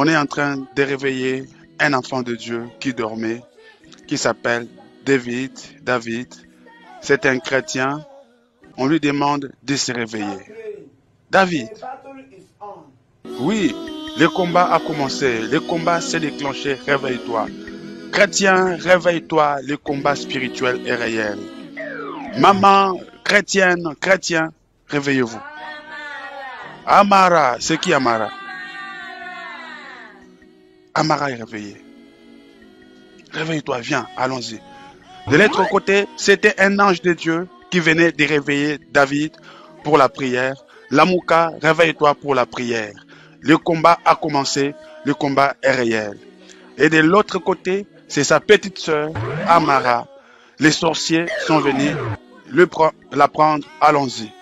On est en train de réveiller un enfant de Dieu qui dormait, qui s'appelle David. C'est un chrétien. On lui demande de se réveiller. David, oui, le combat a commencé. Le combat s'est déclenché. Réveille-toi. Chrétien, réveille-toi. Le combat spirituel est réel. Maman, chrétienne, chrétien, réveillez-vous. Amara, c'est qui Amara? Amara est réveillé. Réveille-toi, viens, allons-y. De l'autre côté, c'était un ange de Dieu qui venait de réveiller David pour la prière. Lamouka, réveille-toi pour la prière. Le combat a commencé, le combat est réel. Et de l'autre côté, c'est sa petite sœur, Amara. Les sorciers sont venus la prendre, allons-y.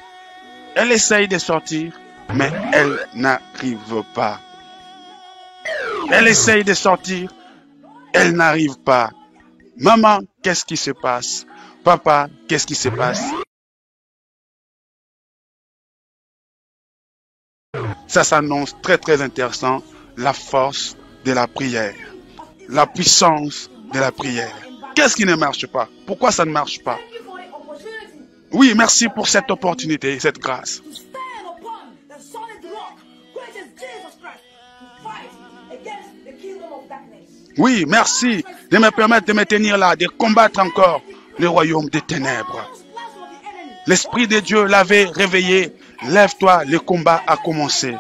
Elle essaye de sortir, mais elle n'arrive pas. Elle essaye de sortir, elle n'arrive pas. Maman, qu'est-ce qui se passe? Papa, qu'est-ce qui se passe? Ça s'annonce très très intéressant, la force de la prière, la puissance de la prière. Qu'est-ce qui ne marche pas? Pourquoi ça ne marche pas? Oui, merci pour cette opportunité, cette grâce. Oui, merci de me permettre de me tenir là, de combattre encore le royaume des ténèbres. L'Esprit de Dieu l'avait réveillé. Lève-toi, le combat a commencé.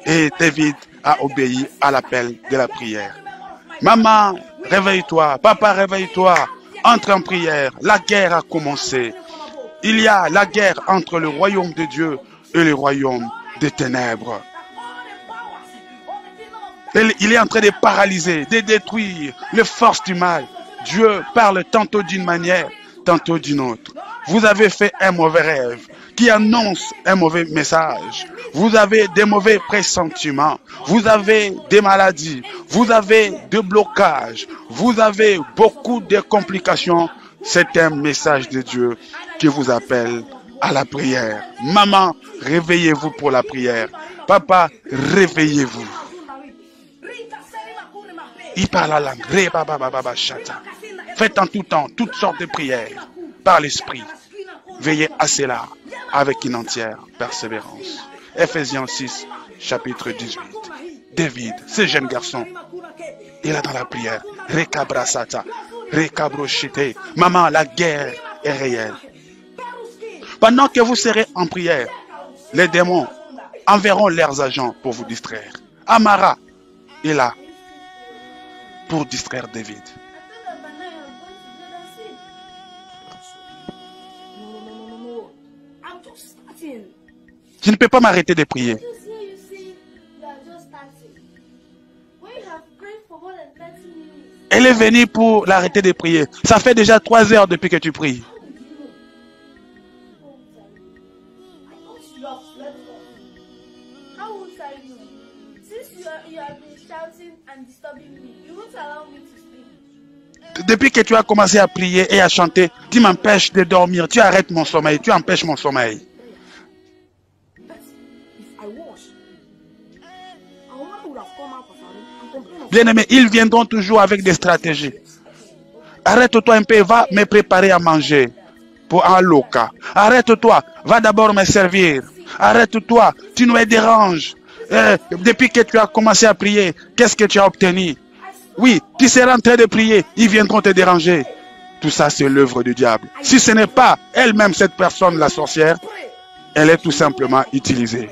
Et David a obéi à l'appel de la prière. Maman, réveille-toi. Papa, réveille-toi. Entre en prière. La guerre a commencé. Il y a la guerre entre le royaume de Dieu et le royaume des ténèbres. Il est en train de paralyser, de détruire les forces du mal. Dieu parle tantôt d'une manière, tantôt d'une autre. Vous avez fait un mauvais rêve qui annonce un mauvais message. Vous avez des mauvais pressentiments. Vous avez des maladies. Vous avez des blocages. Vous avez beaucoup de complications. C'est un message de Dieu qui vous appelle à la prière. Maman, réveillez-vous pour la prière. Papa, réveillez-vous. Il parle la langue. Faites en tout temps toutes sortes de prières par l'esprit. Veillez à cela avec une entière persévérance. Ephésiens 6, chapitre 18. David, ce jeune garçon, il est dans la prière. Rekabrasata, rekabroshite. Maman, la guerre est réelle. Pendant que vous serez en prière, les démons enverront leurs agents pour vous distraire. Amara est là pour distraire David. Je ne peux pas m'arrêter de prier. Elle est venue pour l'arrêter de prier. Ça fait déjà 3 heures depuis que tu pries. Depuis que tu as commencé à prier et à chanter, tu m'empêches de dormir, tu arrêtes mon sommeil, tu empêches mon sommeil. Bien-aimé, ils viendront toujours avec des stratégies. Arrête-toi un peu, va me préparer à manger pour un loca. Arrête-toi, va d'abord me servir. Arrête-toi, tu nous déranges. Depuis que tu as commencé à prier, qu'est-ce que tu as obtenu? Oui, tu seras en train de prier, ils viendront te déranger. Tout ça, c'est l'œuvre du diable. Si ce n'est pas elle-même, cette personne, la sorcière, elle est tout simplement utilisée.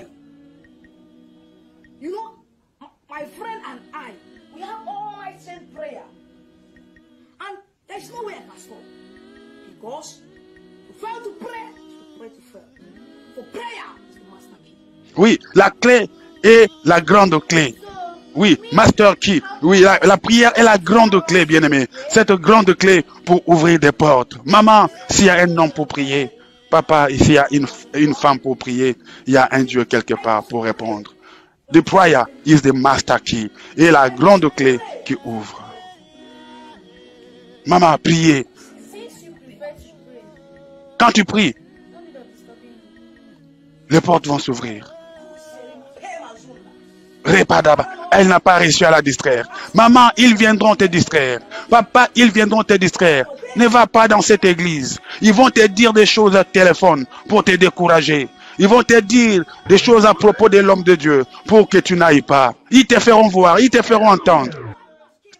Oui, la clé est la grande clé. Oui, master key. Oui, la prière est la grande clé, bien-aimé. Cette grande clé pour ouvrir des portes. Maman, s'il y a un homme pour prier, papa, s'il y a une femme pour prier, il y a un Dieu quelque part pour répondre. The prayer is the master key. Et la grande clé qui ouvre. Maman, priez. Quand tu pries, les portes vont s'ouvrir. Repadaba. Elle n'a pas réussi à la distraire. Maman, ils viendront te distraire. Papa, ils viendront te distraire. Ne va pas dans cette église. Ils vont te dire des choses à téléphone pour te décourager. Ils vont te dire des choses à propos de l'homme de Dieu pour que tu n'ailles pas. Ils te feront voir, ils te feront entendre.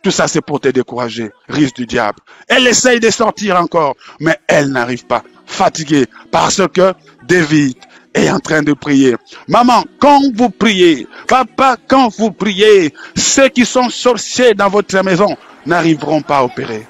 Tout ça, c'est pour te décourager. Risque du diable. Elle essaye de sortir encore, mais elle n'arrive pas. Fatiguée parce que David est en train de prier. Maman, quand vous priez, papa, quand vous priez, ceux qui sont sorciers dans votre maison n'arriveront pas à opérer.